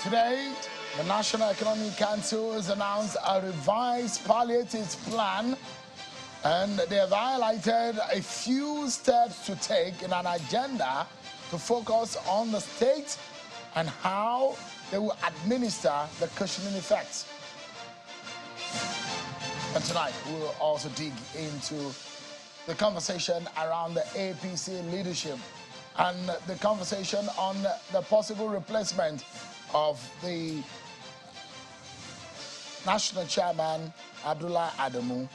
Today, the National Economic Council has announced a revised palliatives plan, and they have highlighted a few steps to take in an agenda to focus on the state and how they will administer the cushioning effects. And tonight, we will also dig into the conversation around the APC leadership and the conversation on the possible replacement of the national chairman, Abdullah Adamu.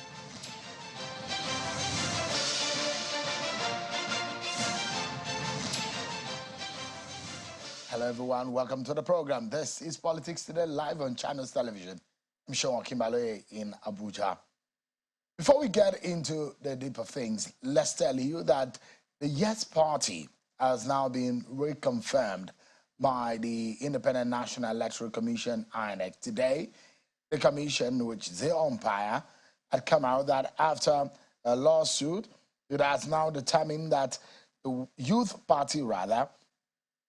Hello everyone, welcome to the program. This is Politics Today live on Channels Television. I'm Sean Kimbaloye in Abuja. Before we get into the deeper things, let's tell you that the Yes Party has now been reconfirmed by the Independent National Electoral Commission, INEC. Today, the commission, which is the umpire, had come out that after a lawsuit, it has now determined that the Youth Party,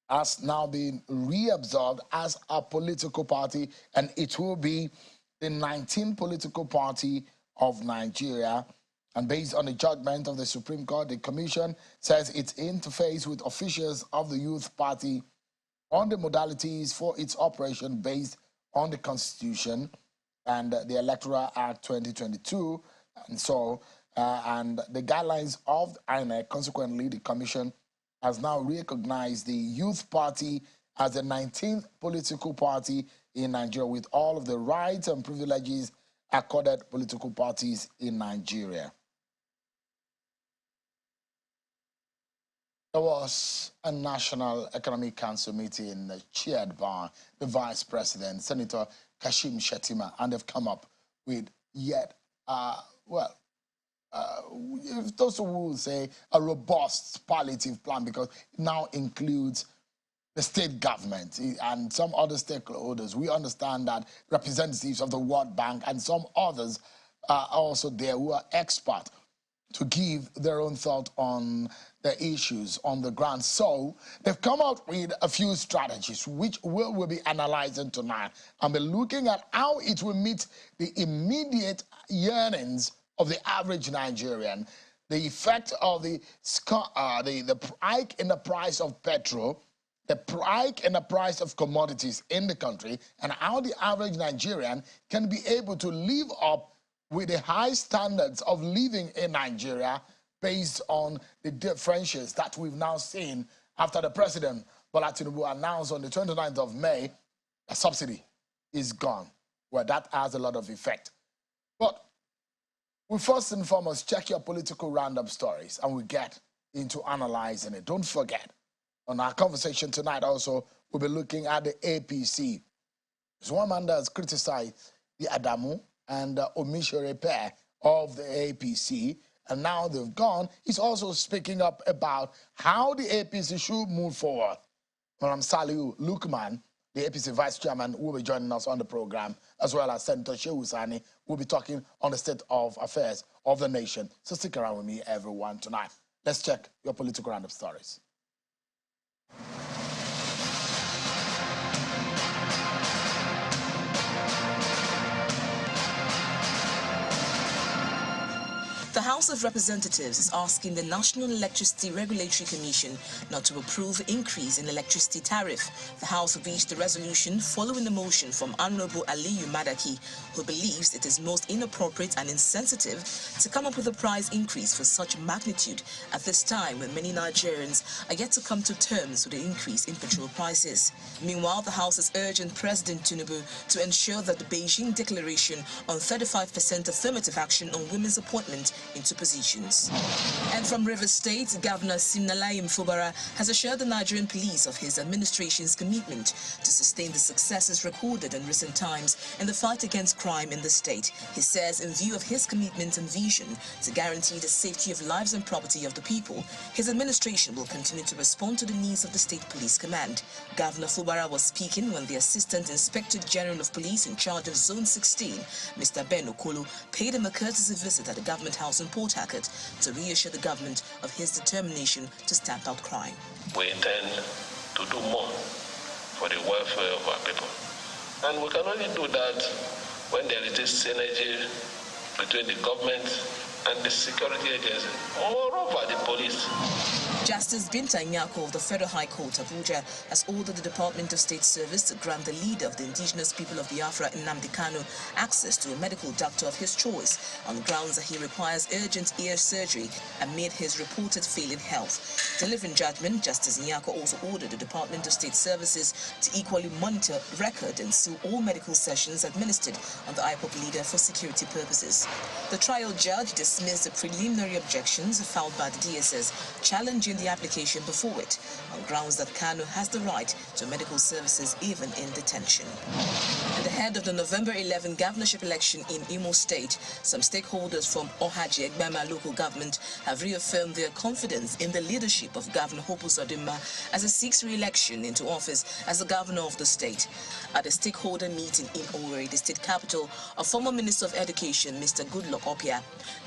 has now been reabsorbed as a political party, and it will be the 19th political party of Nigeria. And based on the judgment of the Supreme Court, the commission says its interface with officials of the Youth Party on the modalities for its operation based on the Constitution and the Electoral Act 2022, and and the guidelines of INEC. Consequently, the Commission has now recognized the Youth Party as the 19th political party in Nigeria, with all of the rights and privileges accorded political parties in Nigeria. There was a National Economic Council meeting chaired by the Vice President, Senator Kashim Shettima, and they've come up with yet, those who will say a robust palliative plan, because it now includes the state government and some other stakeholders. We understand that representatives of the World Bank and some others are also there who are experts to give their own thought on the issues on the ground. So they've come out with a few strategies, which we'll be analyzing tonight, and be looking at how it will meet the immediate yearnings of the average Nigerian, the effect of the hike in the price of petrol, the hike in the price of commodities in the country, and how the average Nigerian can be able to live up with the high standards of living in Nigeria based on the differentials that we've now seen after the President Bola Tinubu announced on the 29th of May a subsidy is gone. Well, that has a lot of effect. But we first and foremost check your political roundup stories, and we get into analyzing it. Don't forget, on our conversation tonight also, we'll be looking at the APC. There's one man that has criticized the Adamu and Omishore pair of the APC, and now they've gone. He's also speaking up about how the APC should move forward. Madam Saliu Lukman, the APC vice chairman, will be joining us on the program, as well as Senator Shehu Sani, will be talking on the state of affairs of the nation. So stick around with me, everyone, tonight. Let's check your political roundup stories. The House of Representatives is asking the National Electricity Regulatory Commission not to approve increase in electricity tariff. The House reached a resolution following the motion from Honorable Aliyu Madaki, who believes it is most inappropriate and insensitive to come up with a price increase for such magnitude at this time when many Nigerians are yet to come to terms with the increase in petrol prices. Meanwhile, the House is urging President Tinubu to ensure that the Beijing Declaration on 35% affirmative action on women's appointment into positions. And from Rivers State, Governor Siminalayi Fubara has assured the Nigerian police of his administration's commitment to sustain the successes recorded in recent times in the fight against crime in the state. He says in view of his commitment and vision to guarantee the safety of lives and property of the people, his administration will continue to respond to the needs of the State Police Command. Governor Fubara was speaking when the Assistant Inspector General of Police in charge of Zone 16, Mr. Ben Okolo, paid him a courtesy visit at the Government House in Port Harcourt to reassure the government of his determination to stamp out crime. We intend to do more for the welfare of our people. And we can only do that when there is this synergy between the government and the security agency, moreover the police. Justice Binta Nyako of the Federal High Court, Abuja, has ordered the Department of State Service to grant the leader of the indigenous people of Biafra, Nnamdi Kanu, access to a medical doctor of his choice on the grounds that he requires urgent ear surgery amid his reported failing health. Delivering judgment, Justice Nyako also ordered the Department of State Services to equally monitor, record and seal all medical sessions administered on the IPOP leader for security purposes. The trial judge dismissed the preliminary objections filed by the DSS, challenging the application before it on grounds that Kanu has the right to medical services even in detention. And ahead of the November 11 governorship election in Imo State, some stakeholders from Ohaji Egbama local government have reaffirmed their confidence in the leadership of Governor Hope Uzodimma as he seeks re-election into office as the governor of the state. At a stakeholder meeting in Owerri, the state capital, a former Minister of Education, Mr. Goodluck Opia,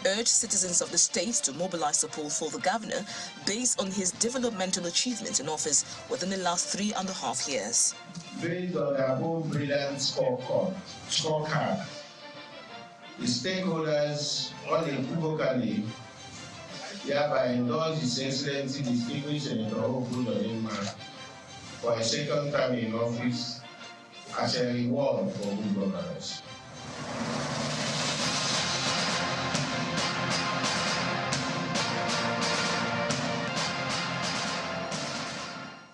urged citizens of the state to mobilize support for the governor based on his developmental achievements in office within the last 3.5 years. Based on the above brilliant scorecard, the stakeholders unequivocally hereby endorse His Excellency Distinguished Senator Hope Uzodimma for a second term in office as a reward for good governance.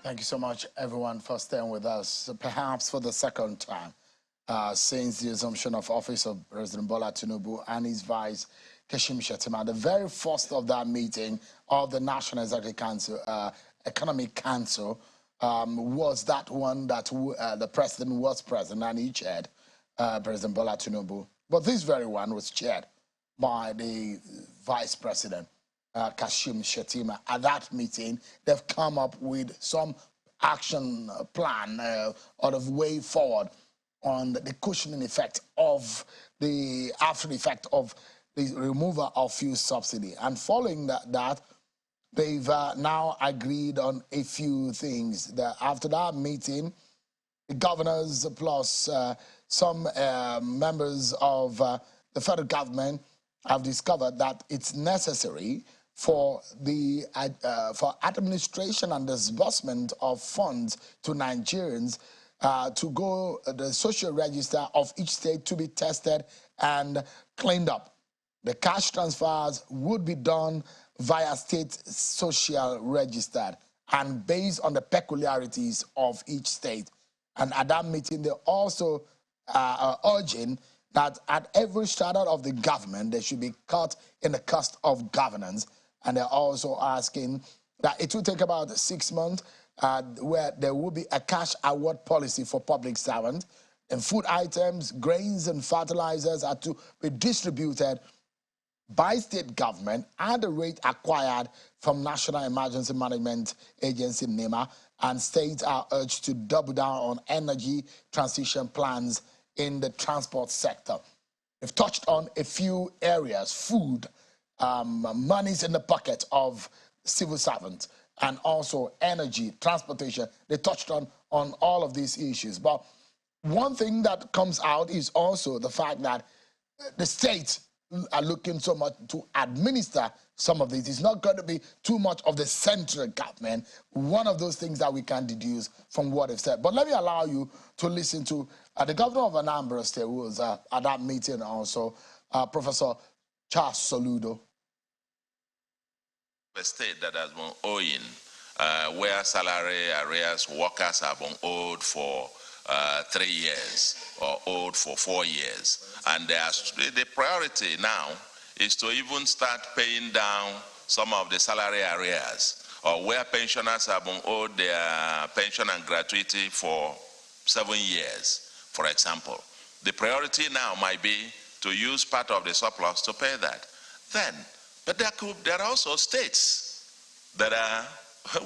Thank you so much, everyone, for staying with us, perhaps for the second time since the assumption of office of President Bola Tinubu and his vice, Kashim Shettima. The very first of that meeting of the National Executive Council, Economic Council, was that one that the president was present and he chaired, President Bola Tinubu. But this very one was chaired by the vice president, Kashim Shettima. At that meeting, they've come up with some action plan or of way forward on the cushioning effect of the after effect of the removal of fuel subsidy. And following that they've now agreed on a few things. After that meeting, the governors plus some members of the federal government have discovered that it's necessary for the for administration and disbursement of funds to Nigerians to go the social register of each state to be tested and cleaned up. The cash transfers would be done via state social register and based on the peculiarities of each state. And at that meeting, they also are urging that at every strata of the government, there should be cut in the cost of governance. And they're also asking that it will take about 6 months where there will be a cash award policy for public servants. And food items, grains and fertilizers are to be distributed by state government at the rate acquired from National Emergency Management Agency, NEMA, and states are urged to double down on energy transition plans in the transport sector. They've touched on a few areas: food, monies in the pocket of civil servants, and also energy, transportation. They touched on all of these issues. But one thing that comes out is also the fact that the states are looking so much to administer some of these. It's not going to be too much of the central government. One of those things that we can deduce from what they've said. But let me allow you to listen to the governor of Anambra State, who was at that meeting also, Professor Charles Soludo. A state that has been owing, where salary arrears workers have been owed for 3 years or owed for 4 years. And the priority now is to even start paying down some of the salary arrears, or where pensioners have been owed their pension and gratuity for 7 years, for example. The priority now might be to use part of the surplus to pay that. Then, but there are also states that are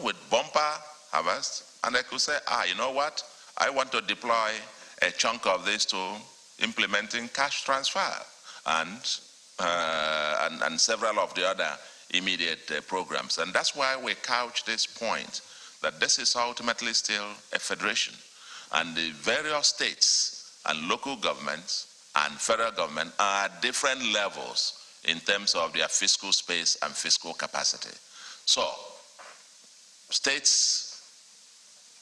with bumper harvest, and they could say, you know what? I want to deploy a chunk of this to implementing cash transfer and several of the other immediate programs. And that's why we couch this point that this is ultimately still a federation. And the various states and local governments and federal government are at different levels in terms of their fiscal space and fiscal capacity. So, states,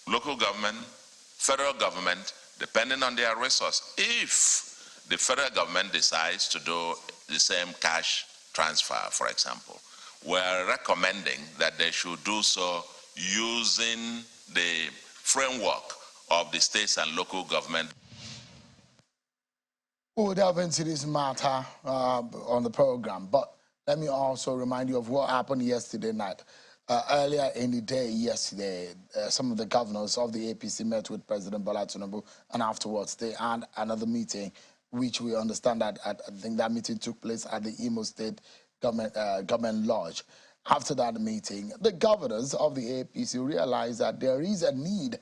local government, federal government, depending on their resource. If the federal government decides to do the same cash transfer, for example, we're recommending that they should do so using the framework of the states and local government. We'll delve into this matter on the program, but let me also remind you of what happened yesterday night. Earlier in the day yesterday, some of the governors of the APC met with President Bola Tinubu, and afterwards they had another meeting, which we understand that I think that meeting took place at the Imo State Government Lodge. After that meeting, the governors of the APC realized that there is a need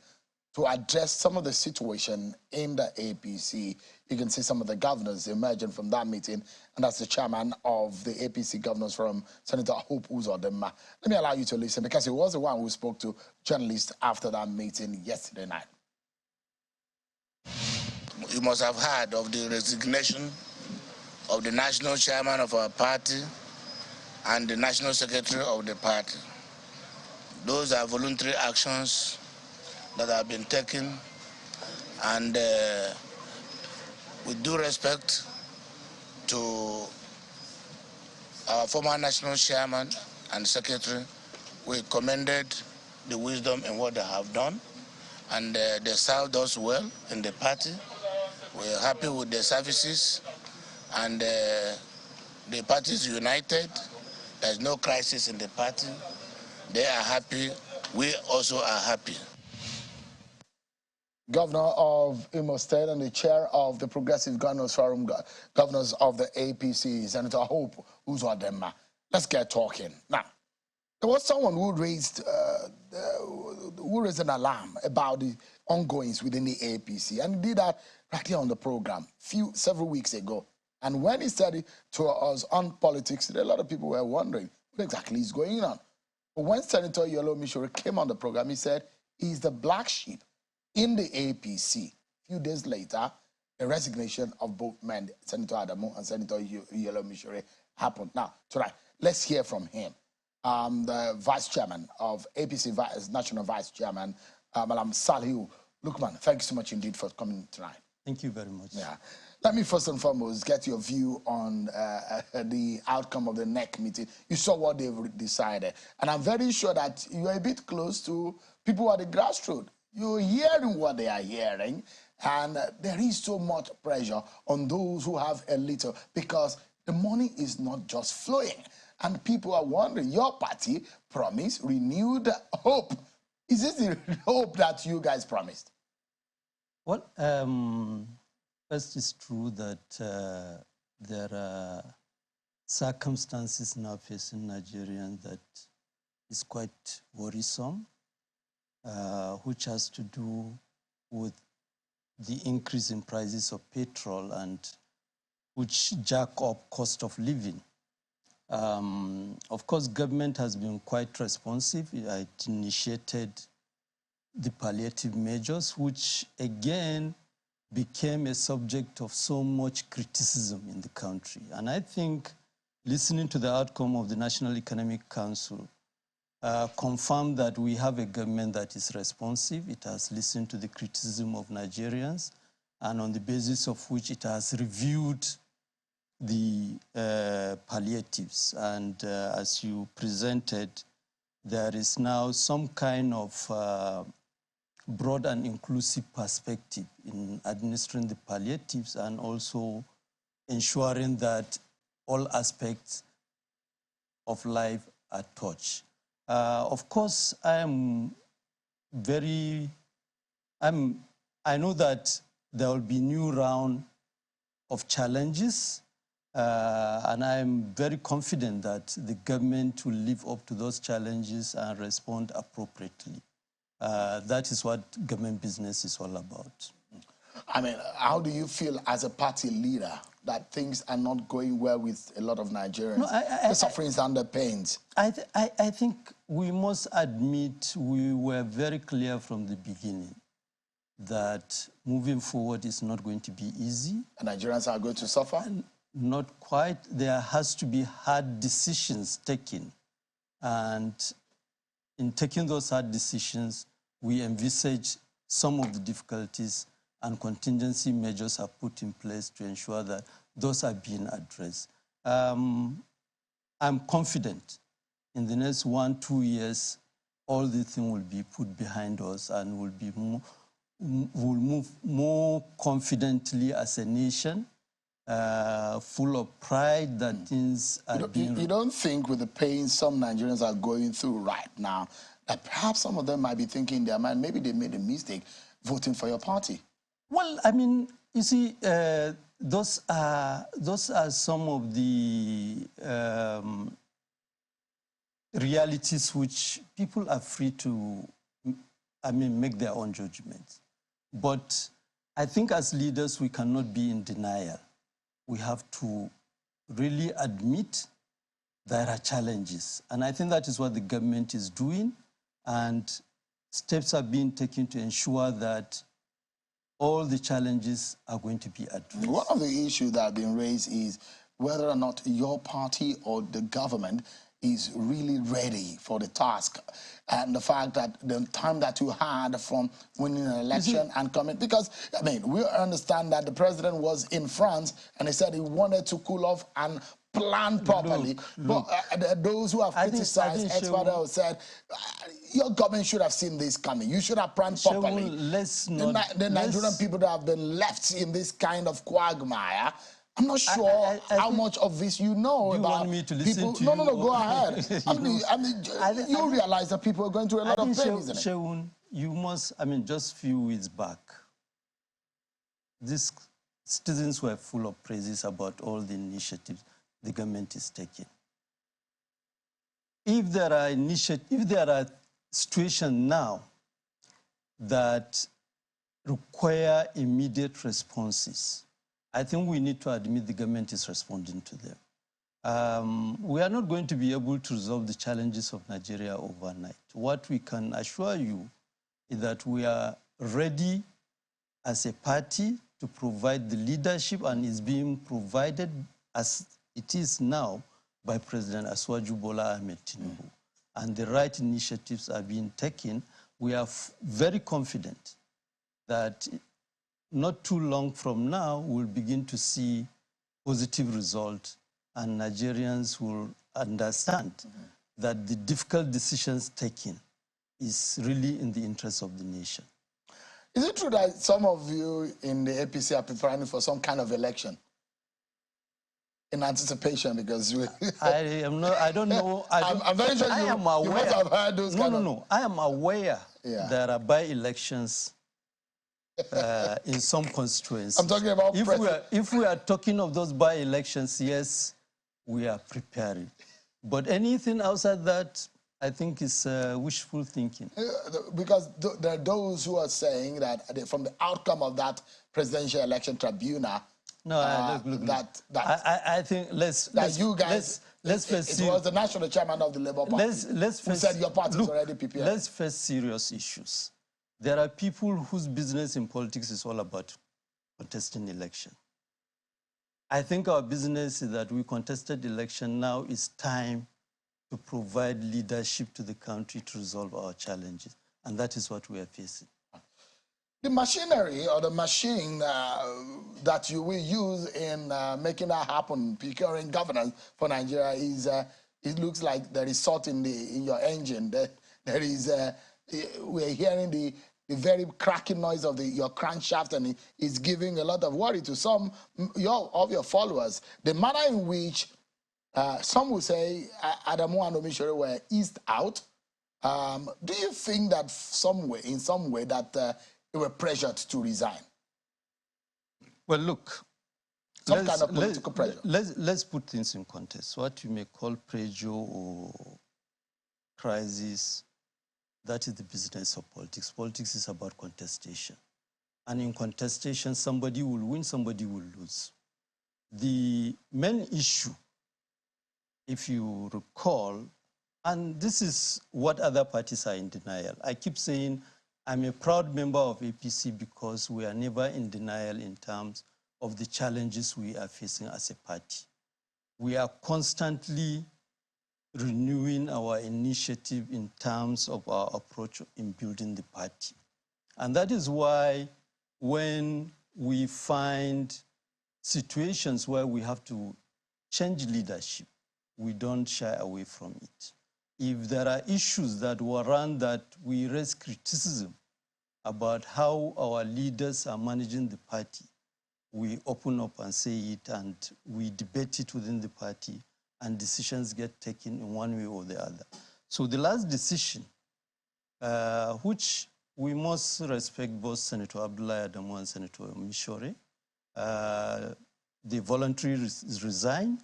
to address some of the situation in the APC. You can see some of the governors emerging from that meeting, and that's the chairman of the APC Governors Forum, Senator Hope Uzodinma. Let me allow you to listen, because he was the one who spoke to journalists after that meeting yesterday night. You must have heard of the resignation of the national chairman of our party and the national secretary of the party. Those are voluntary actions that have been taken, and with due respect to our former national chairman and secretary, we commended the wisdom in what they have done, and they served us well in the party. We're happy with their services, and the party is united. There's no crisis in the party. They are happy. We also are happy. Governor of Imo State and the chair of the Progressive Governors Forum, governors of the APC, Senator Hope Uzodinma. Let's get talking. Now, there was someone who raised an alarm about the ongoings within the APC, and he did that right here on the program several weeks ago. And when he said it to us on Politics Today, a lot of people were wondering what exactly is going on. But when Senator Yolo Mishore came on the program, he said he's the black sheep in the APC. A few days later, the resignation of both men, Senator Adamu and Senator Yolo Mishore, happened. Now, tonight, let's hear from him. The vice chairman of APC, national vice chairman, Malam Salihu Lukman. Thank you so much indeed for coming tonight. Thank you very much. Yeah. Let me first and foremost get your view on the outcome of the NEC meeting. You saw what they've decided. And I'm very sure that you're a bit close to people at the grassroots. You're hearing what they are hearing, and there is so much pressure on those who have a little, because the money is not just flowing. And people are wondering, your party promised renewed hope. Is this the hope that you guys promised? Well, first, it's true that there are circumstances now facing Nigerians that is quite worrisome, which has to do with the increase in prices of petrol, and which jack up cost of living. Of course, government has been quite responsive. It initiated the palliative measures, which again became a subject of so much criticism in the country. And I think listening to the outcome of the National Economic Council confirmed that we have a government that is responsive. It has listened to the criticism of Nigerians, and on the basis of which it has reviewed the palliatives. And as you presented, there is now some kind of broad and inclusive perspective in administering the palliatives, and also ensuring that all aspects of life are touched. Of course, I know that there will be new round of challenges, and I'm very confident that the government will live up to those challenges and respond appropriately. That is what government business is all about. I mean, how do you feel as a party leader that things are not going well with a lot of Nigerians? No, the sufferings and the pains. I think we must admit we were very clear from the beginning that moving forward is not going to be easy. And Nigerians are going to suffer? Not quite. There has to be hard decisions taken. And in taking those hard decisions, we envisage some of the difficulties, and contingency measures are put in place to ensure that those are being addressed. I'm confident in the next 1-2 years, all the things will be put behind us and we'll move more confidently as a nation, full of pride that things are being... You don't think with the pain some Nigerians are going through right now, that perhaps some of them might be thinking in their mind, maybe they made a mistake voting for your party? Well, I mean, you see, those are some of the realities which people are free to, make their own judgments. But I think as leaders, we cannot be in denial. We have to really admit there are challenges. And I think that is what the government is doing. And steps are being taken to ensure that all the challenges are going to be addressed. One of the issues that have been raised is whether or not your party or the government is really ready for the task, and the fact that the time that you had from winning an election and coming, because, I mean, we understand that the president was in France and he said he wanted to cool off and plan properly. Look. But those who have criticized experts have said, your government should have seen this coming. You should have planned properly. The Nigerian people that have been left in this kind of quagmire, I'm not sure how much of this you know about. You want me to listen to you? No, go ahead. You realize that people are going through a lot of pain, isn't it? Sheun, you must, just a few weeks back, these citizens were full of praises about all the initiatives the government is taking. If there are situations now that require immediate responses, I think we need to admit the government is responding to them. We are not going to be able to resolve the challenges of Nigeria overnight. What we can assure you is that we are ready as a party to provide the leadership, and is being provided as it is now by President Asiwaju Bola Ahmed Tinubu. And the right initiatives are being taken. We are very confident that not too long from now, we'll begin to see positive results, and Nigerians will understand that the difficult decisions taken is really in the interest of the nation. Is it true that some of you in the APC are preparing for some kind of election in anticipation? Because I don't know. I'm very sure you must have heard those No. I am aware there are by-elections in some constituencies. I'm talking about if we are talking of those by-elections, yes, we are preparing. But anything outside that, I think, is wishful thinking. Because there are those who are saying that from the outcome of that presidential election tribunal, look. I think let's face it was the national chairman of the Labour Party who said your party is already prepared. Let's face serious issues. There are people whose business in politics is all about contesting election. I think our business is that we contested election. Now it's time to provide leadership to the country to resolve our challenges. And that is what we are facing. The machinery or the machine that you will use in making that happen, procuring governance for Nigeria, is it looks like there is salt in your engine. There is we're hearing the very cracking noise of your crankshaft, and it's giving a lot of worry to some of your followers. The manner in which some will say Adamu and Omisore were eased out. Do you think that in some way that they were pressured to resign? Well, look, some kind of political pressure. Let's put things in context. What you may call pressure or crisis, that is the business of politics. Politics is about contestation. And in contestation, somebody will win, somebody will lose. The main issue, if you recall, and this is what other parties are in denial. I keep saying I'm a proud member of APC because we are never in denial in terms of the challenges we are facing as a party. We are constantly renewing our initiative in terms of our approach in building the party. And that is why when we find situations where we have to change leadership, we don't shy away from it. If there are issues that warrant that we raise criticism about how our leaders are managing the party, we open up and say it, and we debate it within the party, and decisions get taken in one way or the other. So the last decision, which we must respect both Senator Abdullahi Adamu and Senator Mishore, they voluntarily resigned.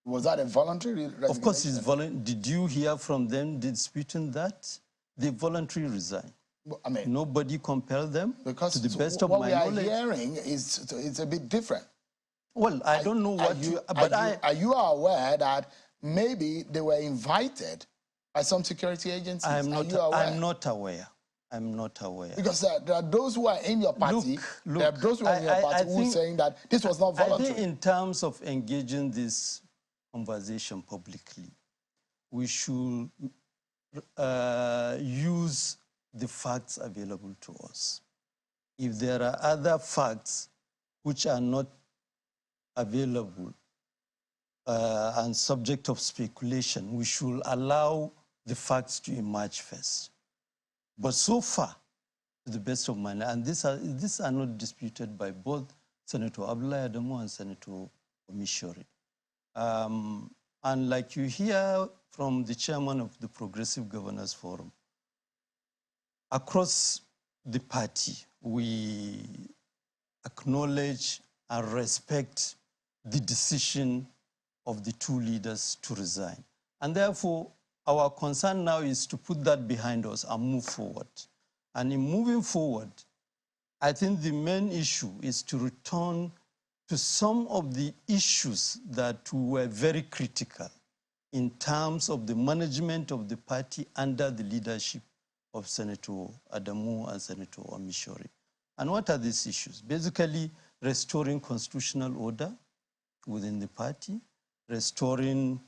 Was that a voluntary resignation? Of course, it's voluntary. Did you hear from them disputing that? They voluntarily resigned. I mean, nobody compelled them. Because to the best of my knowledge, what we are hearing is it's a bit different. Well, I don't know what are you aware that maybe they were invited by some security agencies? I'm not aware. I'm not aware. Because there are those who are in your party, there are those who are in your party who are saying that this was not voluntary. I think in terms of engaging this conversation publicly, we should use the facts available to us. If there are other facts which are not available and subject of speculation, we should allow the facts to emerge first. But so far, to the best of my knowledge, and these are not disputed by both Senator Abdullahi Adamu and Senator Mishore. And like you hear from the chairman of the Progressive Governors Forum, across the party, we acknowledge and respect the decision of the two leaders to resign. And therefore, our concern now is to put that behind us and move forward. And in moving forward, I think the main issue is to return to some of the issues that were very critical in terms of the management of the party under the leadership of Senator Adamu and Senator Mishore. And what are these issues? Basically, restoring constitutional order within the party, returning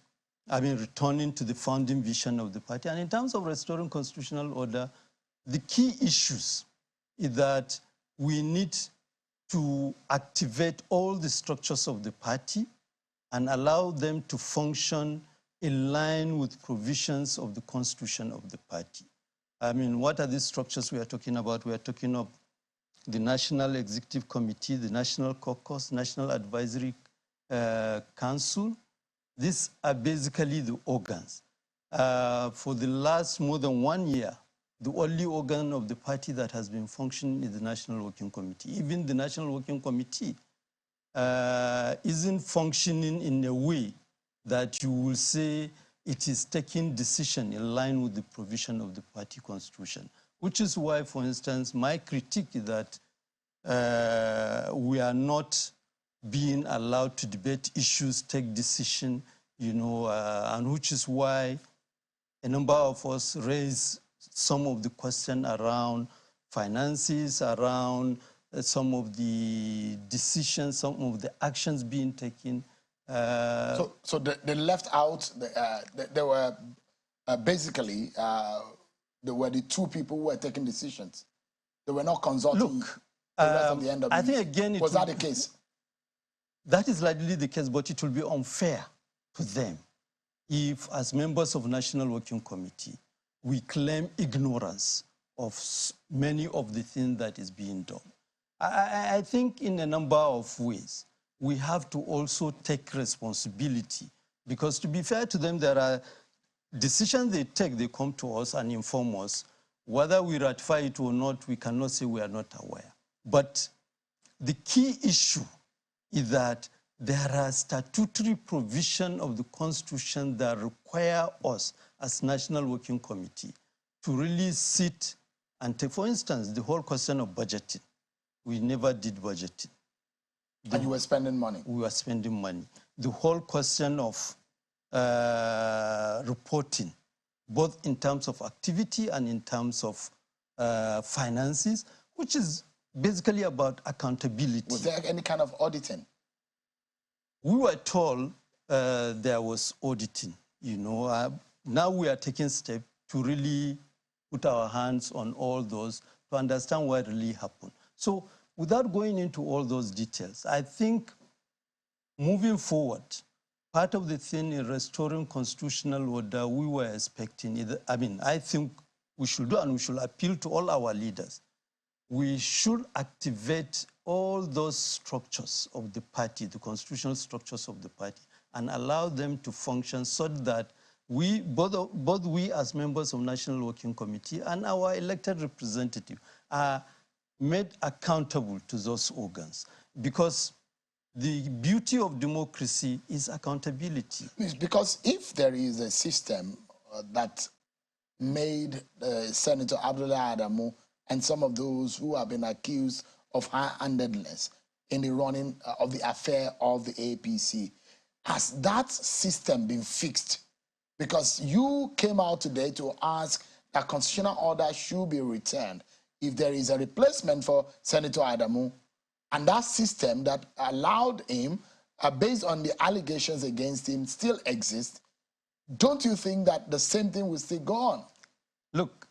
to the founding vision of the party. And in terms of restoring constitutional order, the key issues is that we need to activate all the structures of the party and allow them to function in line with provisions of the constitution of the party. I mean, what are these structures we are talking about? We are talking of the National Executive Committee, the National Caucus, National Advisory Council. These are basically the organs. For the last more than 1 year, the only organ of the party that has been functioning is the National Working Committee. Even the National Working Committee isn't functioning in a way that you will say it is taking decision in line with the provision of the party constitution, which is why, for instance, my critique is that we are not being allowed to debate issues, take decision, and which is why a number of us raise some of the question around finances, around some of the decisions, some of the actions being taken. So they left out, there were basically, there were the two people who were taking decisions. They were not consulting the rest of the NWC. I think again, was that the case? That is likely the case, but it will be unfair to them if, as members of National Working Committee, we claim ignorance of many of the things that is being done. I think in a number of ways, we have to also take responsibility, because to be fair to them, there are decisions they take, they come to us and inform us. Whether we ratify it or not, we cannot say we are not aware. But the key issue is that there are statutory provisions of the Constitution that require us as National Working Committee to really sit and take, for instance, the whole question of budgeting. We never did budgeting. And you were spending money. We were spending money. The whole question of reporting. both in terms of activity and in terms of finances, which is basically about accountability. Was there any kind of auditing? We were told there was auditing. Now we are taking steps to really put our hands on all those to understand what really happened. So without going into all those details, I think moving forward, part of the thing in restoring constitutional order we were expecting, I think we should do, and we should appeal to all our leaders, we should activate all those structures of the party, the constitutional structures of the party, and allow them to function so that we, both we as members of National Working Committee and our elected representative are made accountable to those organs. Because the beauty of democracy is accountability. Because if there is a system that made Senator Abdullahi Adamu and some of those who have been accused of high-handedness in the running of the affair of the APC, has that system been fixed? Because you came out today to ask that constitutional order should be returned. If there is a replacement for Senator Adamu, and that system that allowed him, based on the allegations against him, still exists, don't you think that the same thing will still go on? Look,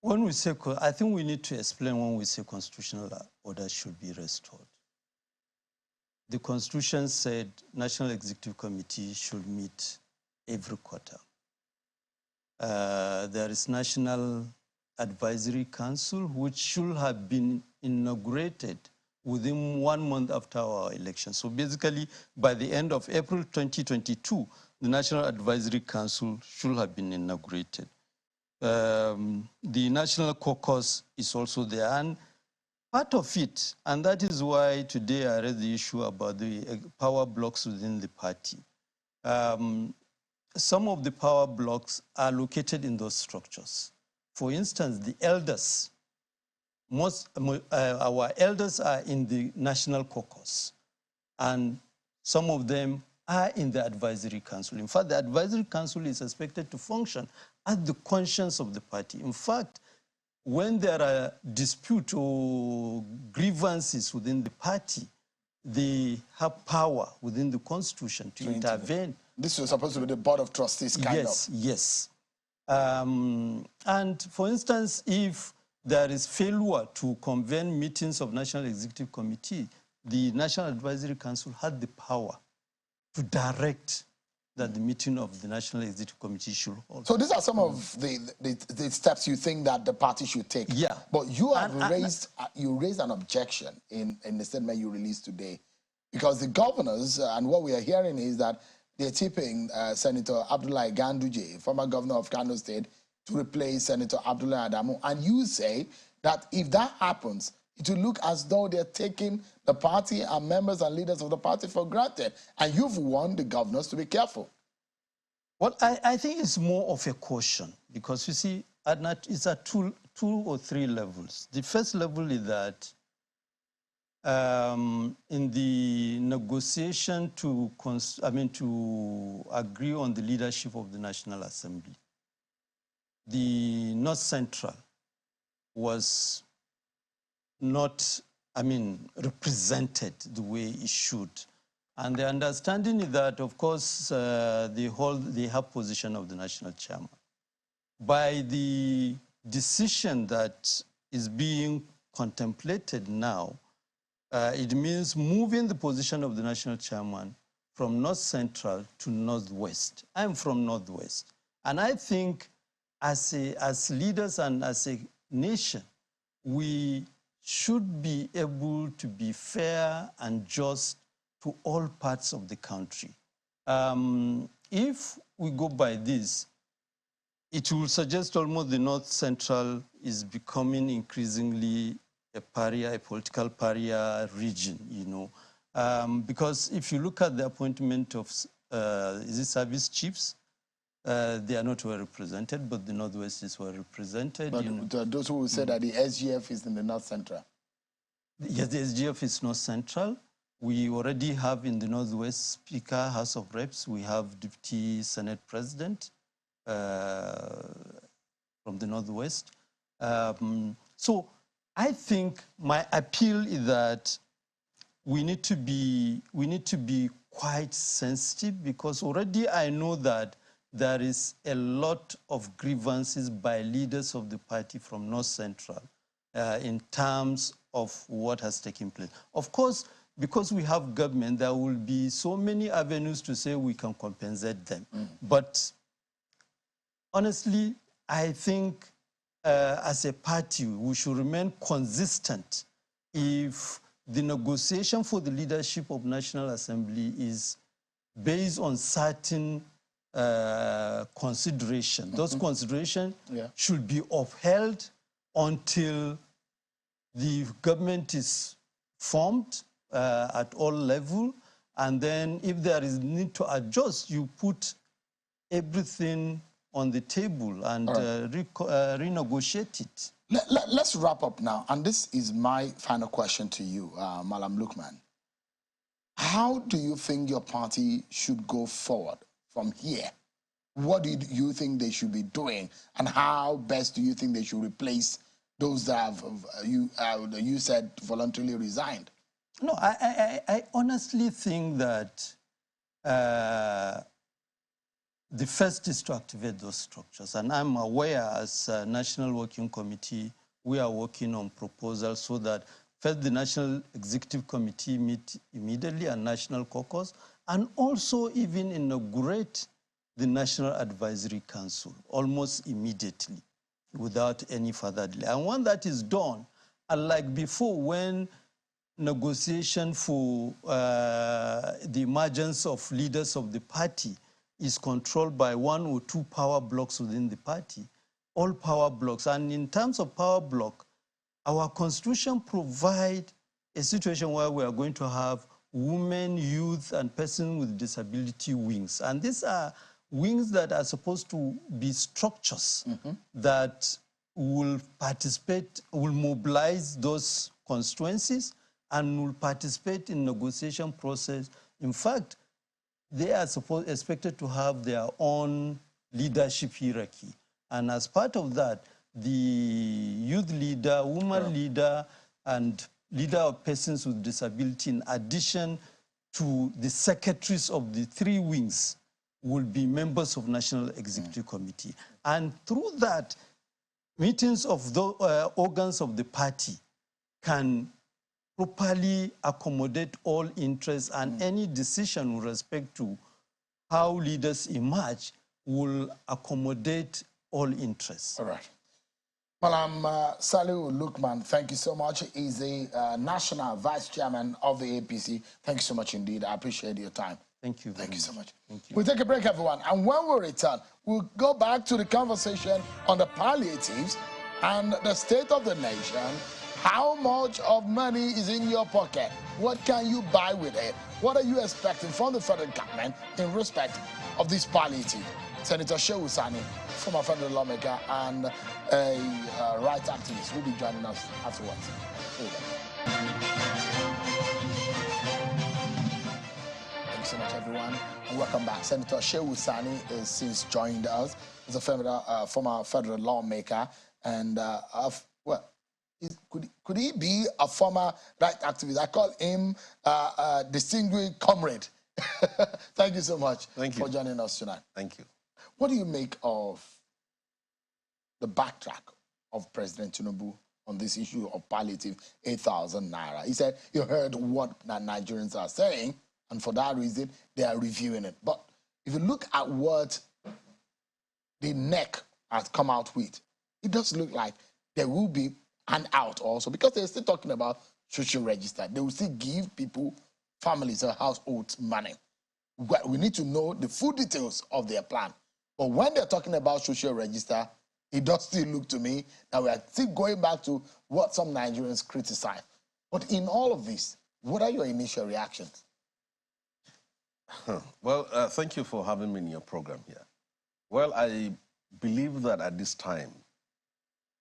when we say, I think we need to explain when we say constitutional order should be restored. The Constitution said National Executive Committee should meet every quarter. There is National Advisory Council, which should have been inaugurated within 1 month after our election. So basically, by the end of April 2022, the National Advisory Council should have been inaugurated. The National Caucus is also there. And part of it, and that is why today I raised the issue about the power blocks within the party. Some of the power blocks are located in those structures. For instance, the elders, our elders are in the National Caucus, and some of them are in the Advisory Council. In fact, the Advisory Council is expected to function as the conscience of the party. In fact, when there are disputes or grievances within the party, they have power within the Constitution to intervene. This was supposed to be the Board of Trustees, kind of. Yes. And for instance, if there is failure to convene meetings of National Executive Committee, the National Advisory Council had the power to direct that the meeting of the National Executive Committee should hold. So these are some of the steps you think that the party should take. Yeah. But you have raised an objection in the statement you released today, because the governors, and what we are hearing is that they're tipping Senator Abdullahi Ganduje, former governor of Kano State, to replace Senator Abdullahi Adamu. And you say that if that happens, it will look as though they're taking the party and members and leaders of the party for granted. And you've warned the governors to be careful. Well, I think it's more of a caution, because you see, it's at two or three levels. The first level is that in the negotiation to agree on the leadership of the National Assembly, the North Central was not, represented the way it should. And the understanding is that, of course, they have position of the national chairman. By the decision that is being contemplated now, it means moving the position of the national chairman from North Central to Northwest. I'm from Northwest. And I think as leaders and as a nation, we should be able to be fair and just to all parts of the country. If we go by this, it will suggest almost the North Central is becoming increasingly a pariah, a political pariah region, because if you look at the appointment of service chiefs, they are not well represented, but the Northwest is well represented. But those who will say that the SGF is in the North Central. Yes, the SGF is North Central. We already have in the Northwest Speaker, House of Reps. We have Deputy Senate President. from the Northwest. So I think my appeal is that we need to be quite sensitive, because already I know that there is a lot of grievances by leaders of the party from North Central in terms of what has taken place. Of course, because we have government, there will be so many avenues to say we can compensate them. But honestly, I think as a party, we should remain consistent. If the negotiation for the leadership of National Assembly is based on certain consideration, those considerations should be upheld until the government is formed at all levels. And then if there is need to adjust, you put everything on the table and renegotiate it. Let's wrap up now. And this is my final question to you, Malam Lukman. How do you think your party should go forward from here? What do you think they should be doing? And how best do you think they should replace those that have, you said, voluntarily resigned? No, I honestly think that the first is to activate those structures. And I'm aware, as a National Working Committee, we are working on proposals so that first the National Executive Committee meet immediately, and National Caucus, and also even inaugurate the National Advisory Council almost immediately without any further delay. And when that is done, unlike before, when negotiation for the emergence of leaders of the party is controlled by one or two power blocks within the party, all power blocks. And in terms of power block, our constitution provides a situation where we are going to have women, youth, and persons with disability wings. And these are wings that are supposed to be structures that will participate, will mobilize those constituencies and will participate in negotiation process. In fact, they are expected to have their own leadership hierarchy. And as part of that, the youth leader, woman leader, and leader of persons with disability, in addition to the secretaries of the three wings, will be members of National Executive Committee. And through that, meetings of the organs of the party can properly accommodate all interests, and any decision with respect to how leaders emerge will accommodate all interests. All right. Malam Salihu Lukman, thank you so much. He's the National Vice Chairman of the APC. Thank you so much indeed. I appreciate your time. Thank you. Thank you so much. Thank you. We'll take a break, everyone. And when we return, we'll go back to the conversation on the palliatives and the state of the nation. How much of money is in your pocket? What can you buy with it? What are you expecting from the federal government in respect of this palliative? Senator Shehu Sani, former federal lawmaker and a rights activist, will be joining us afterwards. Thank you so much, everyone, and welcome back. Senator Shehu Sani is since joined us. He's a former federal lawmaker, and could he be a former right activist? I call him distinguished comrade. Thank you so much for joining us tonight. Thank you. What do you make of the backtrack of President Tinubu on this issue of palliative 8,000 naira? He said he heard what the Nigerians are saying, and for that reason, they are reviewing it. But if you look at what the NEC has come out with, it does look like there will be an out also, because they're still talking about social register. They will still give people, families or households money. We need to know the full details of their plan. But when they're talking about social register, it does still look to me that we are still going back to what some Nigerians criticize. But in all of this, what are your initial reactions? Well, thank you for having me in your program here. Well, I believe that at this time,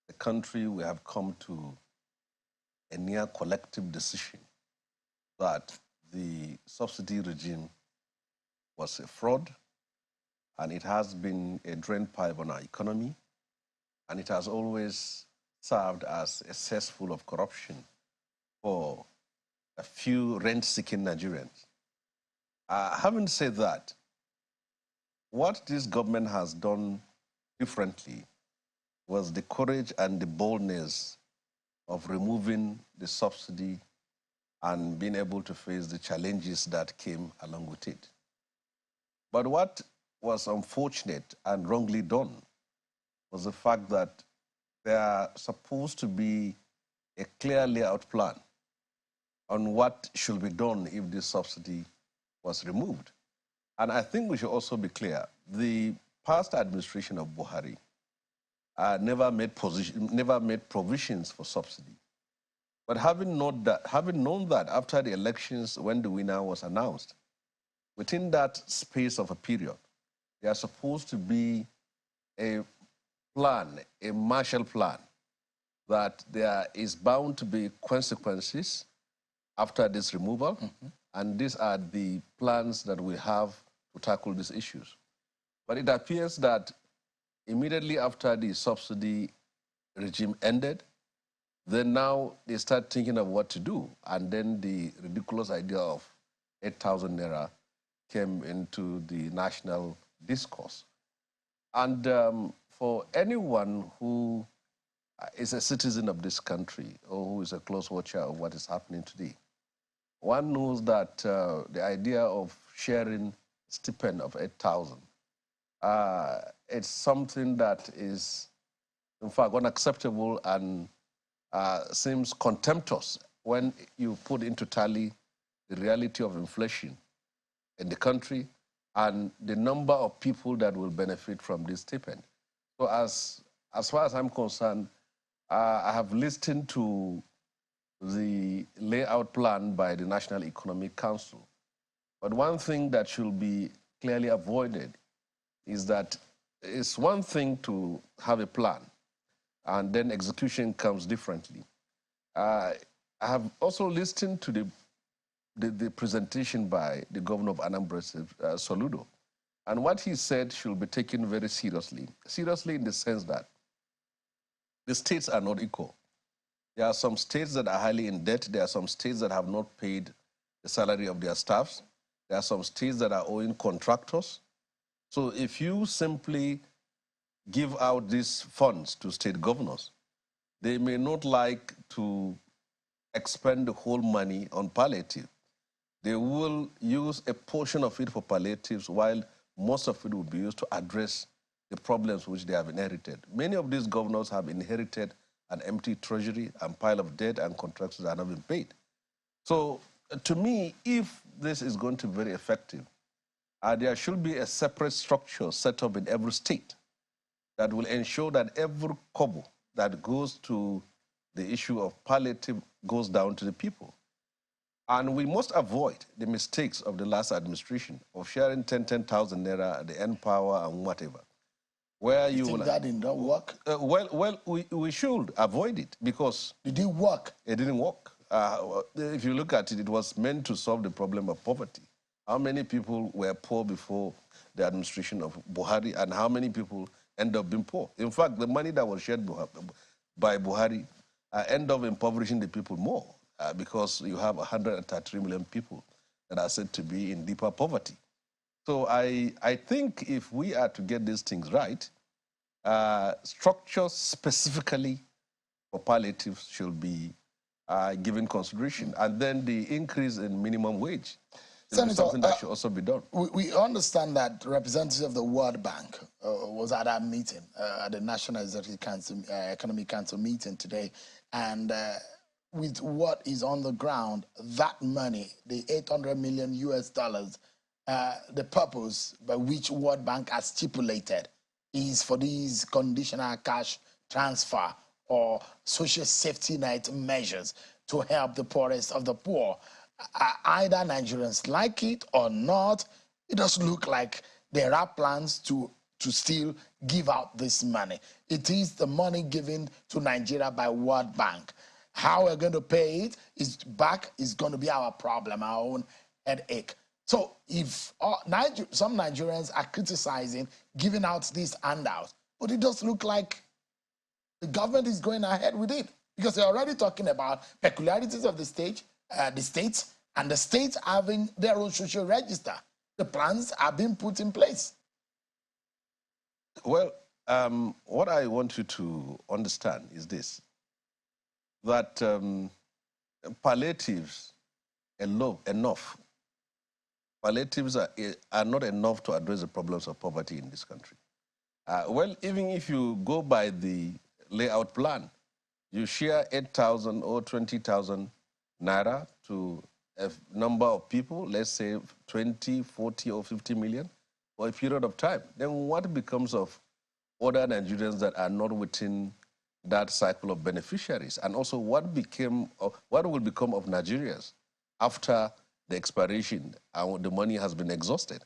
the country, we have come to a near collective decision that the subsidy regime was a fraud, and it has been a drain pipe on our economy, and it has always served as a cesspool of corruption for a few rent-seeking Nigerians. Having said that, what this government has done differently was the courage and the boldness of removing the subsidy and being able to face the challenges that came along with it. But what was unfortunate and wrongly done was the fact that there supposed to be a clear layout plan on what should be done if this subsidy was removed. And I think we should also be clear, the past administration of Buhari never made provisions for subsidy. But having known that after the elections, when the winner was announced, within that space of a period, there supposed to be a plan, a Marshall Plan, that there is bound to be consequences after this removal, and these are the plans that we have to tackle these issues. But it appears that immediately after the subsidy regime ended, then now they start thinking of what to do, and then the ridiculous idea of 8,000 naira came into the national discourse. And for anyone who is a citizen of this country or who is a close watcher of what is happening today, one knows that the idea of sharing stipend of 8,000, it's something that is, in fact, unacceptable and seems contemptuous when you put into tally the reality of inflation in the country and the number of people that will benefit from this stipend. So as far as I'm concerned, I have listened to the layout plan by the National Economic Council. But one thing that should be clearly avoided is that it's one thing to have a plan, and then execution comes differently. I have also listened to the presentation by the governor of Anambra, Soludo, and what he said should be taken very seriously. Seriously in the sense that the states are not equal. There are some states that are highly in debt. There are some states that have not paid the salary of their staffs. There are some states that are owing contractors. So if you simply give out these funds to state governors, they may not like to expend the whole money on palliative. They will use a portion of it for palliatives while most of it will be used to address the problems which they have inherited. Many of these governors have inherited an empty treasury and pile of debt and contracts that are not being paid. So to me, if this is going to be very effective, there should be a separate structure set up in every state that will ensure that every kobo that goes to the issue of palliative goes down to the people. And we must avoid the mistakes of the last administration of sharing 10,000 naira at the end power and whatever. Where you think that did not work? Well, we should avoid it because... Did it work? It didn't work. If you look at it, it was meant to solve the problem of poverty. How many people were poor before the administration of Buhari, and how many people end up being poor? In fact, the money that was shared by Buhari end up impoverishing the people more because you have 133 million people that are said to be in deeper poverty. So I think if we are to get these things right, structures specifically for palliatives should be given consideration. And then the increase in minimum wage is something that should also be done. We understand that representatives of the World Bank was at our meeting, at the National Executive Council, Economic Council meeting today, and with what is on the ground, that money, the $800 million US, the purpose by which World Bank has stipulated is for these conditional cash transfer or social safety net measures to help the poorest of the poor. Either Nigerians like it or not, it does look like there are plans to still give out this money. It is the money given to Nigeria by World Bank. How we're going to pay it is going to be our problem, our own headache. So if some Nigerians are criticizing giving out these handouts, but it does look like the government is going ahead with it because they're already talking about peculiarities of the states, and the states having their own social register. The plans are being put in place. Well, what I want you to understand is this, that palliatives enough. Palliatives are not enough to address the problems of poverty in this country. Well, even if you go by the layout plan, you share 8,000 or 20,000 naira to a number of people, let's say 20, 40, or 50 million for a period of time. Then what becomes of other Nigerians that are not within that cycle of beneficiaries? And also what will become of Nigerians after the expiration and the money has been exhausted?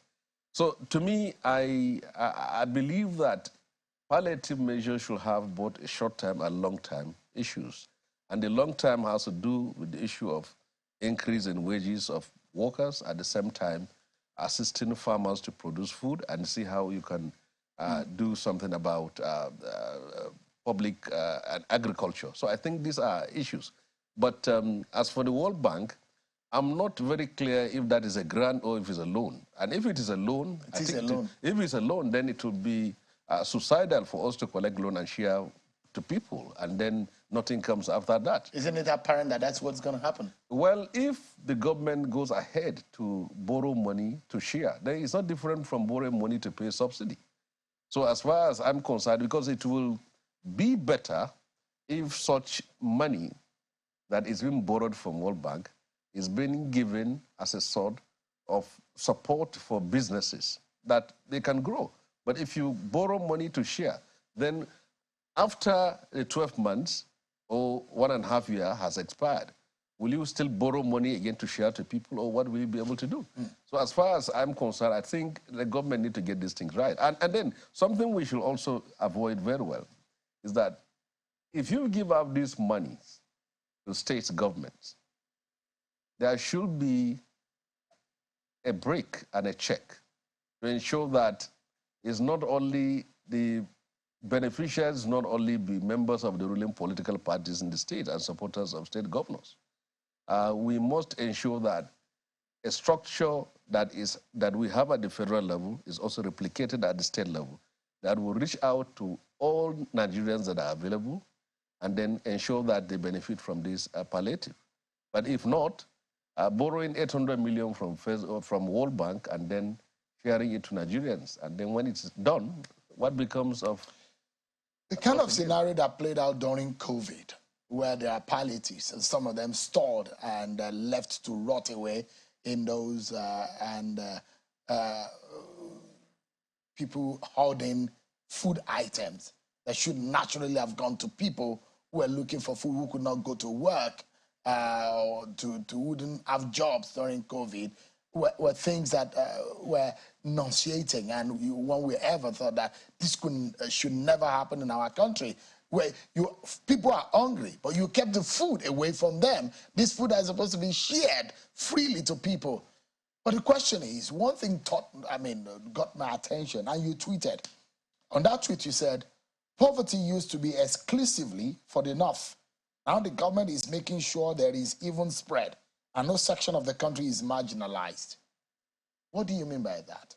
So to me, I believe that palliative measures should have both a short-term and long-term issues. And the long-term has to do with the issue of increase in wages of workers, at the same time assisting farmers to produce food, and see how you can do something about public and agriculture. So I think these are issues. But as for the World Bank, I'm not very clear if that is a grant or if it's a loan. And if it is a loan, if it's a loan, then it would be suicidal for us to collect loan and share to people, and then nothing comes after that. Isn't it apparent that that's what's going to happen? Well, if the government goes ahead to borrow money to share, then it's not different from borrowing money to pay subsidy. So as far as I'm concerned, because it will be better if such money that is being borrowed from World Bank is being given as a sort of support for businesses that they can grow. But if you borrow money to share, then after the 12 months or 1.5 years has expired, will you still borrow money again to share to people, or what will you be able to do? So as far as I'm concerned, I think the government need to get these things right. And then something we should also avoid very well is that if you give out these monies to state governments, there should be a break and a check to ensure that it's not only the beneficiaries, not only be members of the ruling political parties in the state and supporters of state governors. We must ensure that a structure that we have at the federal level is also replicated at the state level, that will reach out to all Nigerians that are available and then ensure that they benefit from this palliative. But if not, borrowing 800 million from World Bank and then sharing it to Nigerians, and then when it's done, what becomes of the kind of scenario that played out during COVID, where there are palliatives and some of them stored and left to rot away in those people holding food items that should naturally have gone to people who were looking for food, who could not go to work, or wouldn't have jobs during COVID, were things that were nauseating, and when we ever thought that this should never happen in our country, where people are hungry, but you kept the food away from them. This food is supposed to be shared freely to people. But the question is, one thing got my attention, and you tweeted. On that tweet, you said, poverty used to be exclusively for the North. Now the government is making sure there is even spread, and no section of the country is marginalized. What do you mean by that?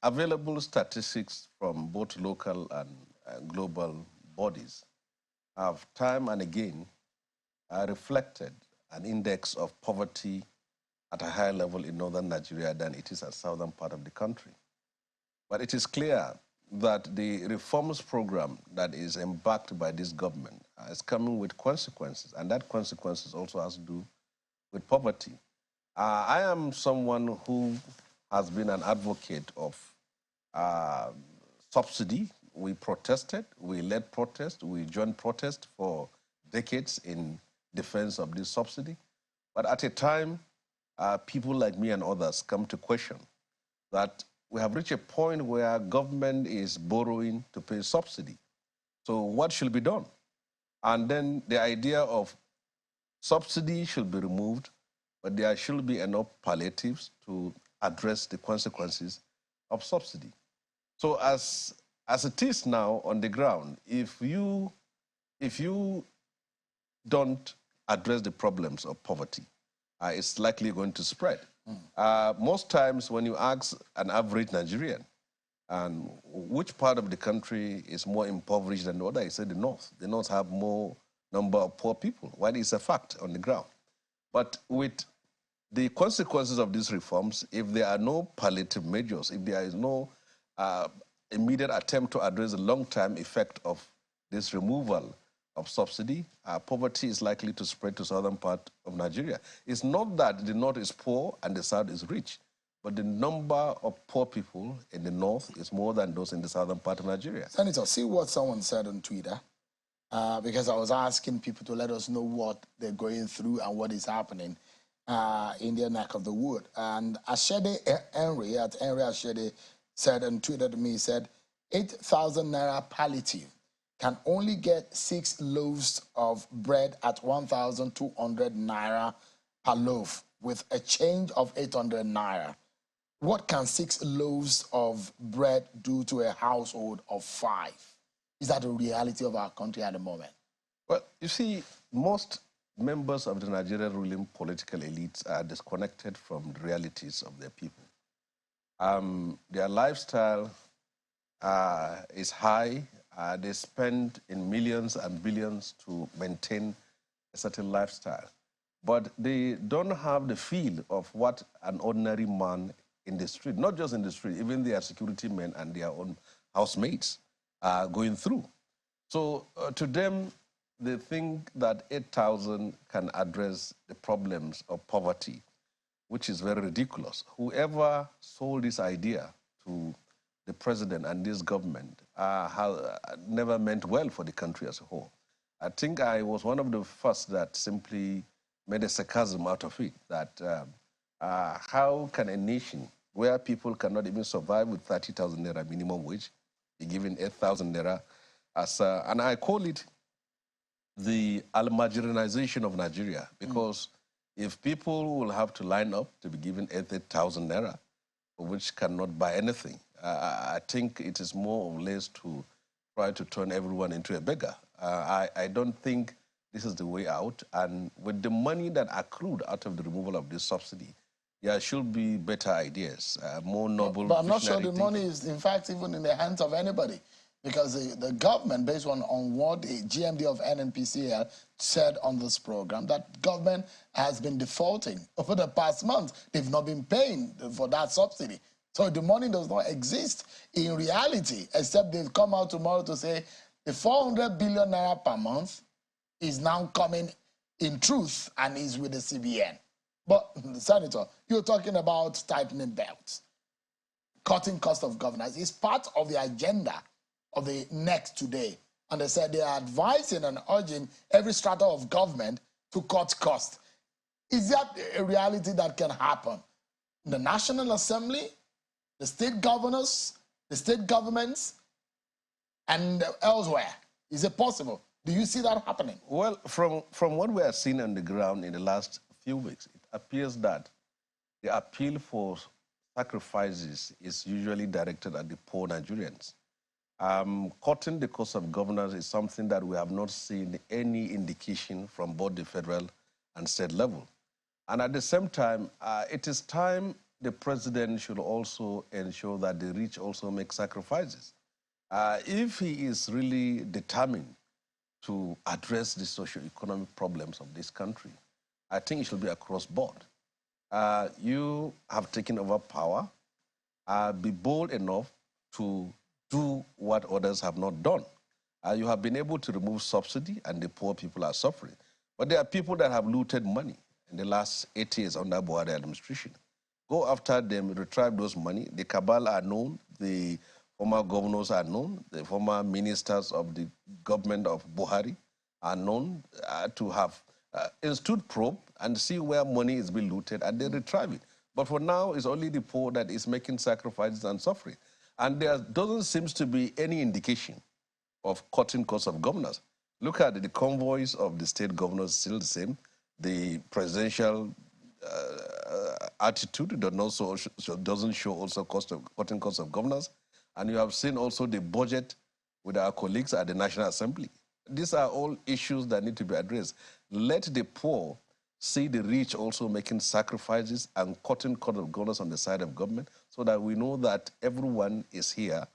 Available statistics from both local and global bodies have time and again reflected an index of poverty at a higher level in northern Nigeria than it is at southern part of the country. But it is clear that the reforms program that is embarked by this government is coming with consequences, and that consequences also has to do with poverty. I am someone who has been an advocate of subsidy. We protested, we led protest, we joined protest for decades in defense of this subsidy. But at a time, people like me and others come to question that we have reached a point where government is borrowing to pay subsidy. So what should be done? And then the idea of subsidy should be removed but there should be enough palliatives to address the consequences of subsidy. So as it is now on the ground, if you don't address the problems of poverty, it's likely going to spread. Most times when you ask an average Nigerian, and which part of the country is more impoverished than the other, I say the North. The North have more number of poor people. Well, it's a fact on the ground. But with the consequences of these reforms, if there are no palliative measures, if there is no immediate attempt to address the long-term effect of this removal of subsidy, poverty is likely to spread to southern part of Nigeria. It's not that the North is poor and the South is rich, but the number of poor people in the North is more than those in the southern part of Nigeria. Senator, see what someone said on Twitter, because I was asking people to let us know what they're going through and what is happening in their neck of the wood. And Ashede Henry, at Henry Ashede, said on Twitter to me, he said, 8,000 naira palliative can only get 6 loaves of bread at 1,200 naira per loaf with a change of 800 naira. What can 6 loaves of bread do to a household of 5? Is that the reality of our country at the moment? Well, you see, most members of the Nigerian ruling political elites are disconnected from the realities of their people. Their lifestyle is high. They spend in millions and billions to maintain a certain lifestyle. But they don't have the feel of what an ordinary man in the street, not just in the street, even their security men and their own housemates are going through. So to them, they think that 8,000 can address the problems of poverty, which is very ridiculous. Whoever sold this idea to the president and this government never meant well for the country as a whole. I think I was one of the first that simply made a sarcasm out of it, that how can a nation where people cannot even survive with 30,000 naira minimum wage be given 8,000 naira as and I call it the Almajiranization of Nigeria, because if people will have to line up to be given 8,000 naira, which cannot buy anything, I think it is more or less to try to turn everyone into a beggar. I don't think this is the way out. And with the money that accrued out of the removal of this subsidy, there should be better ideas, more noble. But I'm not sure the money is, in fact, even in the hands of anybody. Because the government, based on what the GMD of NNPCL said on this program, that government has been defaulting over the past month. They've not been paying for that subsidy. So the money does not exist in reality, except they've come out tomorrow to say the 400 billion naira per month is now coming in truth and is with the CBN. But, Senator, you're talking about tightening belts. Cutting cost of governance is part of the agenda of the next today. And they said they are advising and urging every strata of government to cut costs. Is that a reality that can happen? In the National Assembly, the state governors, the state governments, and elsewhere? Is it possible? Do you see that happening? Well, from what we have seen on the ground in the last few weeks, it appears that the appeal for sacrifices is usually directed at the poor Nigerians. Cutting the cost of governance is something that we have not seen any indication from both the federal and state level. And at the same time, it is time the president should also ensure that the rich also make sacrifices. If he is really determined to address the socio-economic problems of this country, I think it should be across board. You have taken over power. Be bold enough to do what others have not done. You have been able to remove subsidy and the poor people are suffering. But there are people that have looted money in the last 8 years under Buhari administration. Go after them, retrieve those money. The cabal are known, the former governors are known, the former ministers of the government of Buhari are known to have institute probe and see where money is being looted and they retrieve it. But for now, it's only the poor that is making sacrifices and suffering. And there doesn't seem to be any indication of cutting costs of governors. Look at the convoys of the state governors, still the same. The presidential attitude. It doesn't show also cutting cost of governance. And you have seen also the budget with our colleagues at the National Assembly. These are all issues that need to be addressed. Let the poor see the rich also making sacrifices and cutting cost of governance on the side of government so that we know that everyone is here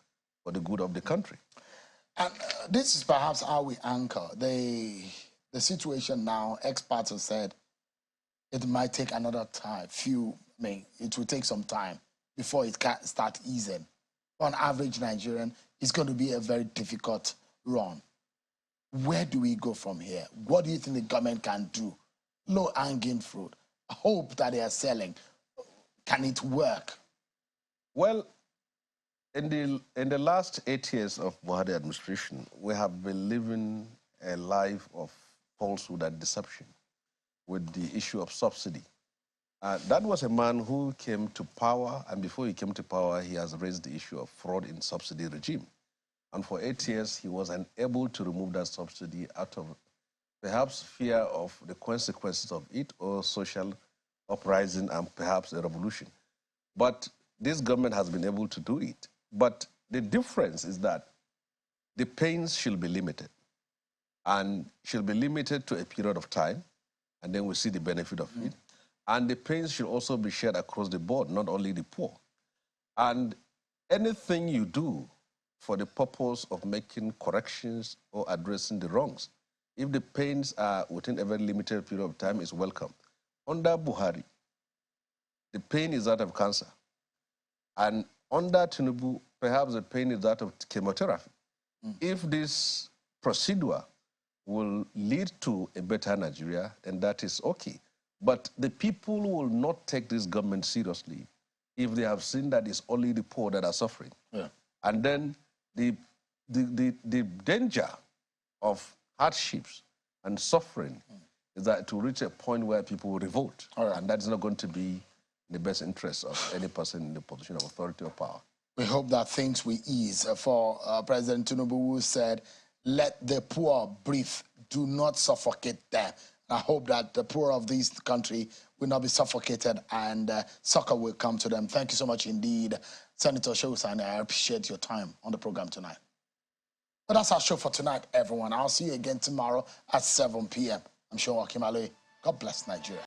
for the good of the country. And this is perhaps how we anchor the situation now. Experts have said it might take another time. It will take some time before it can start easing. On average Nigerian, it's going to be a very difficult run. Where do we go from here? What do you think the government can do? Low-hanging fruit. Hope that they are selling. Can it work? Well, in the last 8 years of Buhari administration, we have been living a life of falsehood and deception with the issue of subsidy. That was a man who came to power, and before he came to power, he has raised the issue of fraud in subsidy regime. And for 8 years, he was unable to remove that subsidy out of perhaps fear of the consequences of it or social uprising and perhaps a revolution. But this government has been able to do it. But the difference is that the pains should be limited and should be limited to a period of time, and then we see the benefit of it. And the pains should also be shared across the board, not only the poor. And anything you do for the purpose of making corrections or addressing the wrongs, if the pains are within a very limited period of time, is welcome. Under Buhari, the pain is that of cancer. And under Tinubu, perhaps the pain is that of chemotherapy. If this procedure will lead to a better Nigeria, then that is okay. But the people will not take this government seriously if they have seen that it's only the poor that are suffering. Yeah. And then the danger of hardships and suffering is that it will reach a point where people will revolt. Right. And that's not going to be in the best interest of any person in the position of authority or power. We hope that things will ease for President Tinubu, who said, let the poor breathe, do not suffocate them. I hope that the poor of this country will not be suffocated and succor will come to them. Thank you so much indeed, Senator Shosani. I appreciate your time on the program tonight. But that's our show for tonight, everyone. I'll see you again tomorrow at 7 p.m. I'm Sean Wakimale. God bless Nigeria.